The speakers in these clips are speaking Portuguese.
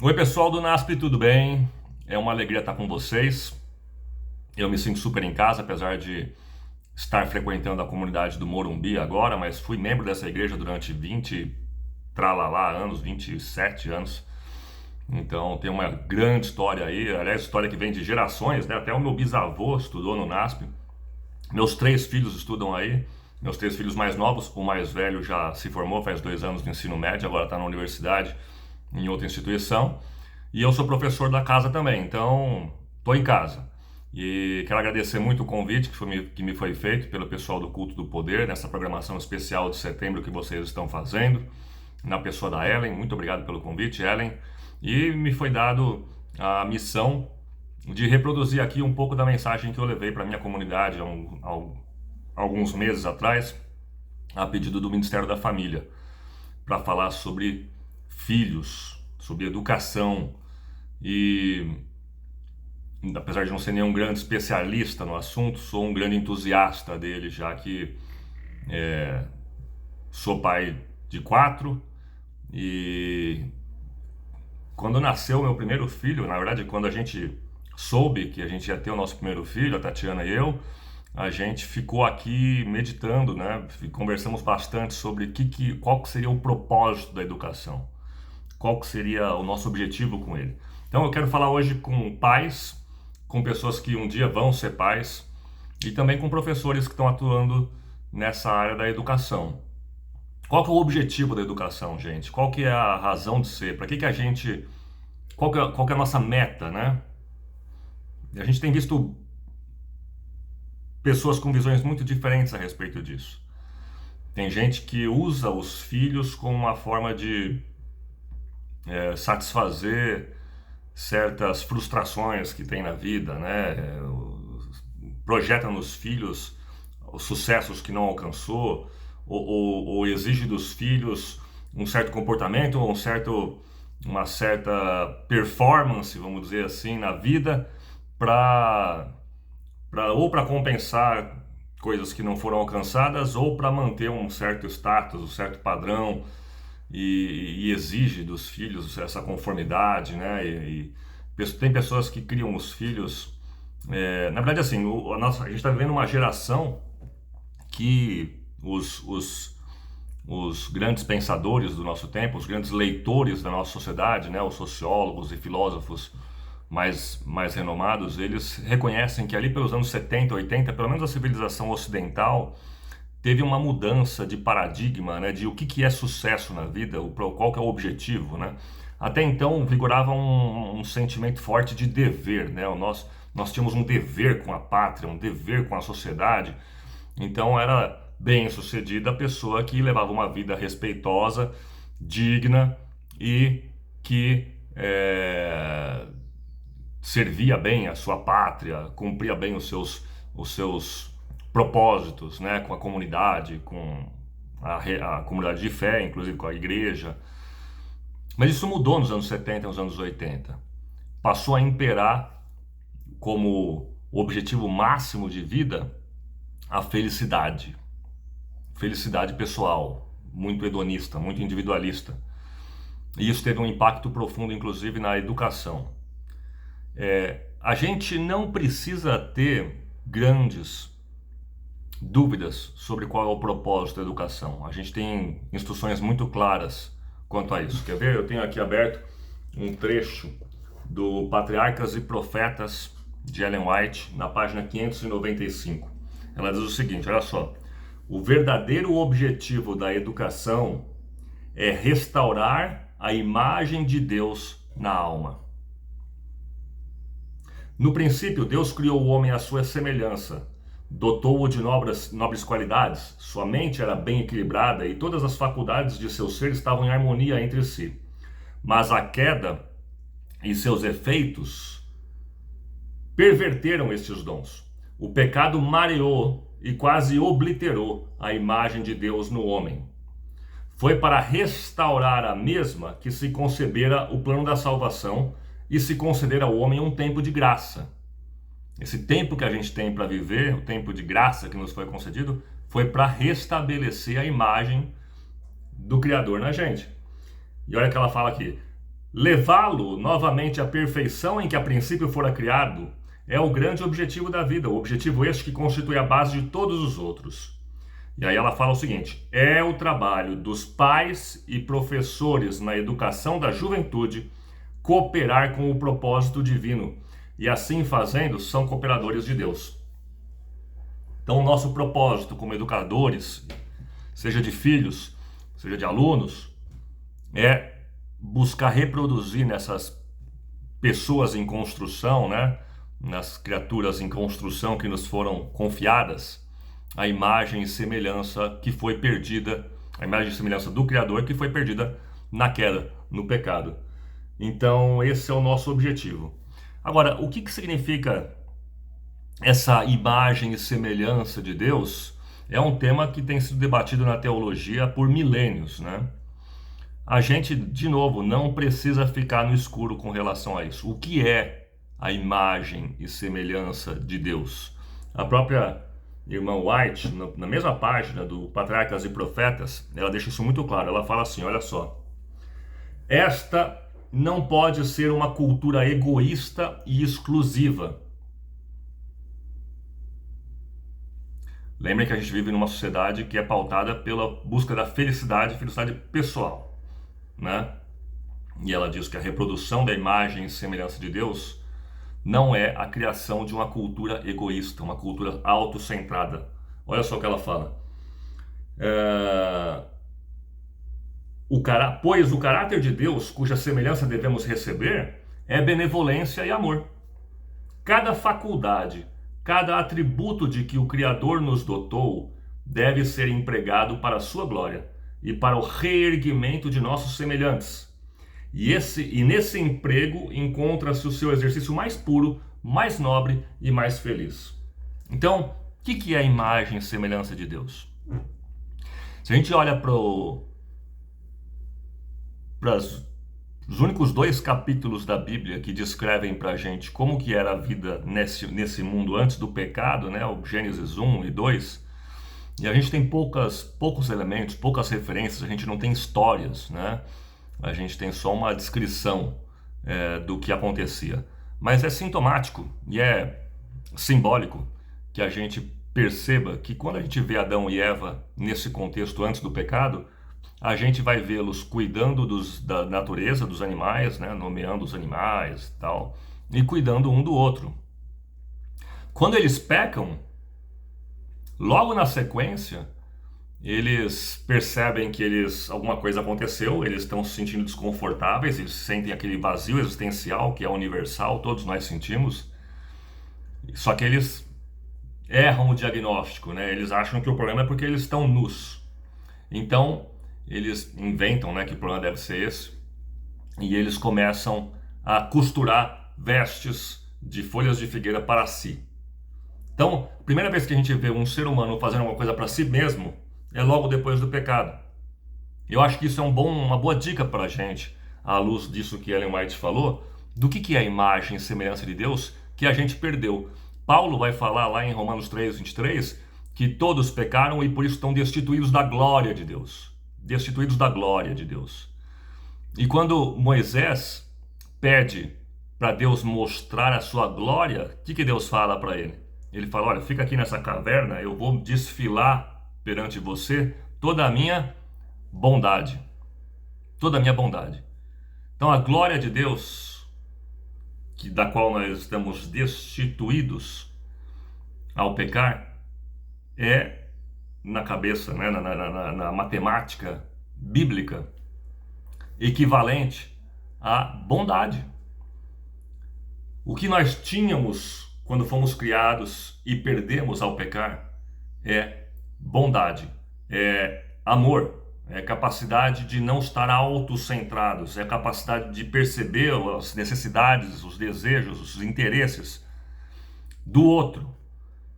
Oi, pessoal do NASP, tudo bem? É uma alegria estar com vocês. Eu me sinto super em casa, apesar de estar frequentando a comunidade do Morumbi agora, mas fui membro dessa igreja durante 20 tralalá anos, 27 anos. Então tem uma grande história aí, aliás, história que vem de gerações, né? Até o meu bisavô estudou no NASP. Meus três filhos estudam aí, meus três filhos mais novos, o mais velho já se formou faz 2 anos no ensino médio, agora está na universidade, em outra instituição. E eu sou professor da casa também, então estou em casa. E quero agradecer muito o convite que me foi feito pelo pessoal do Culto do Poder, nessa programação especial de setembro que vocês estão fazendo, na pessoa da Ellen. Muito obrigado pelo convite, Ellen. E me foi dado a missão de reproduzir aqui um pouco da mensagem que eu levei para a minha comunidade há alguns meses atrás, a pedido do Ministério da Família, para falar sobre filhos, sobre educação. E apesar de não ser nenhum grande especialista no assunto, sou um grande entusiasta dele, já que sou pai de 4 e quando nasceu o meu primeiro filho, na verdade, quando a gente soube que a gente ia ter o nosso primeiro filho, a Tatiana e eu, a gente ficou aqui meditando, né? Conversamos bastante sobre qual que seria o propósito da educação, qual que seria o nosso objetivo com ele. Então eu quero falar hoje com pais, com pessoas que um dia vão ser pais e também com professores que estão atuando nessa área da educação. Qual que é o objetivo da educação, gente? Qual que é a razão de ser? Para que a gente... qual que é a nossa meta, né? E a gente tem visto pessoas com visões muito diferentes a respeito disso. Tem gente que usa os filhos como uma forma de satisfazer certas frustrações que tem na vida, né? Projeta nos filhos os sucessos que não alcançou, ou exige dos filhos um certo comportamento, uma certa performance, vamos dizer assim, na vida, ou para compensar coisas que não foram alcançadas, ou para manter um certo status, um certo padrão, e exige dos filhos essa conformidade, né? Tem pessoas que criam os filhos. Na verdade, assim, a gente está vivendo uma geração que os grandes pensadores do nosso tempo, os grandes leitores da nossa sociedade, né, os sociólogos e filósofos mais renomados, eles reconhecem que ali pelos anos 70, 80, pelo menos a civilização ocidental teve uma mudança de paradigma, né, de o que é sucesso na vida, qual que é o objetivo, né? Até então vigorava um sentimento forte de dever, né? Nós tínhamos um dever com a pátria, um dever com a sociedade. Então era bem sucedida a pessoa que levava uma vida respeitosa, digna e que servia bem a sua pátria, cumpria bem os seus propósitos, né, com a comunidade, com a comunidade de fé, inclusive com a igreja. Mas isso mudou nos anos 70 e nos anos 80. Passou a imperar como objetivo máximo de vida a felicidade. Felicidade pessoal, muito hedonista, muito individualista. E isso teve um impacto profundo, inclusive, na educação. A gente não precisa ter grandes dúvidas sobre qual é o propósito da educação. A gente tem instruções muito claras quanto a isso. Quer ver? Eu tenho aqui aberto um trecho do Patriarcas e Profetas de Ellen White, na página 595. Ela diz o seguinte, olha só: o verdadeiro objetivo da educação é restaurar a imagem de Deus na alma. No princípio, Deus criou o homem à sua semelhança, dotou-o de nobres qualidades, sua mente era bem equilibrada e todas as faculdades de seu ser estavam em harmonia entre si. Mas a queda e seus efeitos perverteram estes dons. O pecado mareou e quase obliterou a imagem de Deus no homem. Foi para restaurar a mesma que se concebera o plano da salvação e se conceder ao homem um tempo de graça. Esse tempo que a gente tem para viver, o tempo de graça que nos foi concedido, foi para restabelecer a imagem do Criador na gente. E olha o que ela fala aqui: Levá-lo novamente à perfeição em que a princípio fora criado é o grande objetivo da vida, o objetivo este que constitui a base de todos os outros. E aí ela fala o seguinte: é o trabalho dos pais e professores na educação da juventude cooperar com o propósito divino, e assim fazendo são cooperadores de Deus. Então o nosso propósito como educadores, seja de filhos, seja de alunos, é buscar reproduzir nessas pessoas em construção, né, nas criaturas em construção que nos foram confiadas, a imagem e semelhança que foi perdida, a imagem e semelhança do Criador que foi perdida na queda, no pecado. Então esse é o nosso objetivo. Agora, o que significa essa imagem e semelhança de Deus? É um tema que tem sido debatido na teologia por milênios, né? A gente, de novo, não precisa ficar no escuro com relação a isso. O que é a imagem e semelhança de Deus? A própria irmã White, na mesma página do Patriarcas e Profetas, ela deixa isso muito claro. Ela fala assim, olha só: esta não pode ser uma cultura egoísta e exclusiva. Lembrem que a gente vive numa sociedade que é pautada pela busca da felicidade pessoal, né? E ela diz que a reprodução da imagem e semelhança de Deus não é a criação de uma cultura egoísta, uma cultura autocentrada. Olha só o que ela fala. Pois o caráter de Deus, cuja semelhança devemos receber, é benevolência e amor. Cada faculdade, cada atributo de que o Criador nos dotou deve ser empregado para a sua glória e para o reerguimento de nossos semelhantes. E nesse emprego encontra-se o seu exercício mais puro, mais nobre e mais feliz. Então, o que é a imagem e semelhança de Deus? Se a gente olha para os únicos 2 capítulos da Bíblia que descrevem para a gente como que era a vida nesse mundo antes do pecado, né? O Gênesis 1 e 2, e a gente tem poucos elementos, poucas referências, a gente não tem histórias, né? A gente tem só uma descrição do que acontecia. Mas é sintomático e é simbólico que a gente perceba que quando a gente vê Adão e Eva nesse contexto antes do pecado, a gente vai vê-los cuidando da natureza, dos animais, né? Nomeando os animais e tal, e cuidando um do outro. Quando eles pecam, logo na sequência, eles percebem que alguma coisa aconteceu, eles estão se sentindo desconfortáveis, eles sentem aquele vazio existencial que é universal, todos nós sentimos, só que eles erram o diagnóstico, né? Eles acham que o problema é porque eles estão nus. Então, eles inventam, né, que o problema deve ser esse, e eles começam a costurar vestes de folhas de figueira para si. Então, a primeira vez que a gente vê um ser humano fazendo uma coisa para si mesmo é logo depois do pecado. Eu acho que isso é uma boa dica para a gente, à luz disso que Ellen White falou, do que é a imagem e semelhança de Deus que a gente perdeu. Paulo vai falar lá em Romanos 3:23 que todos pecaram e por isso estão destituídos da glória de Deus. Destituídos da glória de Deus. E quando Moisés pede para Deus mostrar a sua glória, o que Deus fala para ele? Ele fala: olha, fica aqui nessa caverna, eu vou desfilar perante você toda a minha bondade. Toda a minha bondade. Então a glória de Deus, da qual nós estamos destituídos ao pecar, é na cabeça, né, na matemática bíblica, equivalente à bondade. O que nós tínhamos quando fomos criados e perdemos ao pecar é bondade, é amor, é capacidade de não estar autocentrados, é capacidade de perceber as necessidades, os desejos, os interesses do outro,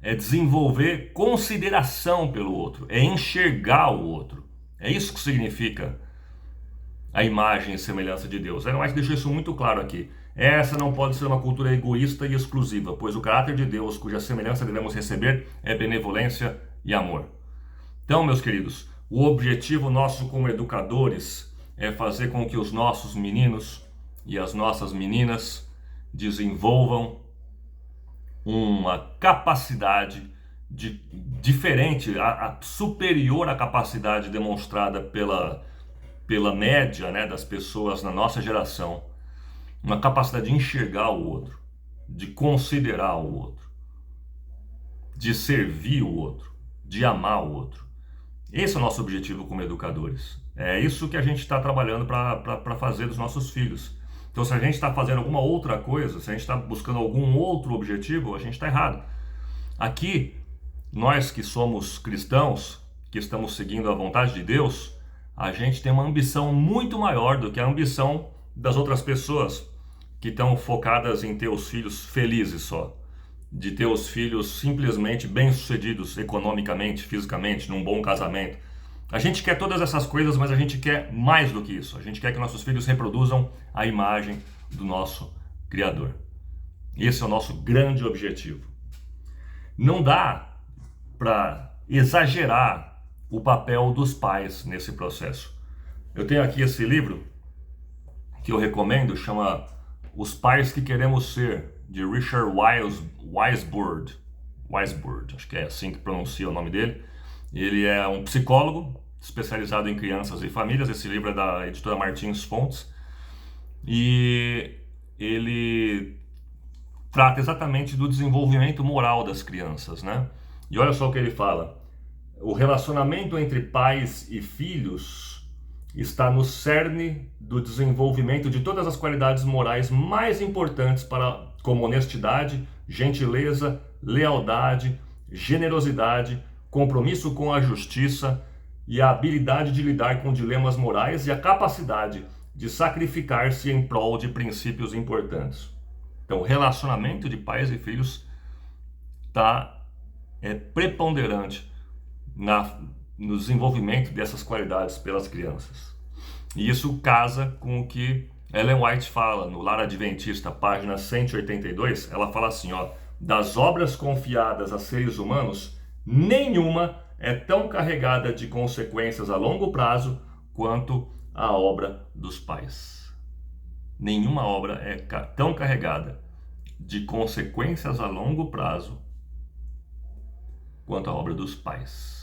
é desenvolver consideração pelo outro, é enxergar o outro. É isso que significa a imagem e semelhança de Deus. Ellen White deixou isso muito claro aqui. Essa não pode ser uma cultura egoísta e exclusiva, pois o caráter de Deus, cuja semelhança devemos receber, é benevolência e amor. Então, meus queridos, o objetivo nosso como educadores é fazer com que os nossos meninos e as nossas meninas desenvolvam uma capacidade diferente, superior à capacidade demonstrada pela média, né, das pessoas na nossa geração, uma capacidade de enxergar o outro, de considerar o outro, de servir o outro, de amar o outro. Esse é o nosso objetivo como educadores. É isso que a gente está trabalhando para fazer dos nossos filhos. Então, se a gente está fazendo alguma outra coisa, se a gente está buscando algum outro objetivo, a gente está errado. Aqui, nós que somos cristãos, que estamos seguindo a vontade de Deus, a gente tem uma ambição muito maior do que a ambição das outras pessoas que estão focadas em ter os filhos felizes só, de ter os filhos simplesmente bem-sucedidos economicamente, fisicamente, num bom casamento. A gente quer todas essas coisas, mas a gente quer mais do que isso. A gente quer que nossos filhos reproduzam a imagem do nosso Criador. Esse é o nosso grande objetivo. Não dá para exagerar o papel dos pais nesse processo. Eu tenho aqui esse livro que eu recomendo, chama Os Pais que Queremos Ser, de Richard Weisburd, acho que é assim que pronuncia o nome dele. Ele é um psicólogo especializado em crianças e famílias. Esse livro é da editora Martins Fontes e ele trata exatamente do desenvolvimento moral das crianças, né? E olha só o que ele fala: o relacionamento entre pais e filhos está no cerne do desenvolvimento de todas as qualidades morais mais importantes como honestidade, gentileza, lealdade, generosidade, compromisso com a justiça e a habilidade de lidar com dilemas morais e a capacidade de sacrificar-se em prol de princípios importantes. Então, o relacionamento de pais e filhos é preponderante no desenvolvimento dessas qualidades pelas crianças. E isso casa com o que Ellen White fala no Lar Adventista, página 182. Ela fala assim, ó: das obras confiadas a seres humanos, nenhuma é tão carregada de consequências a longo prazo quanto a obra dos pais. Nenhuma obra é tão carregada de consequências a longo prazo quanto a obra dos pais.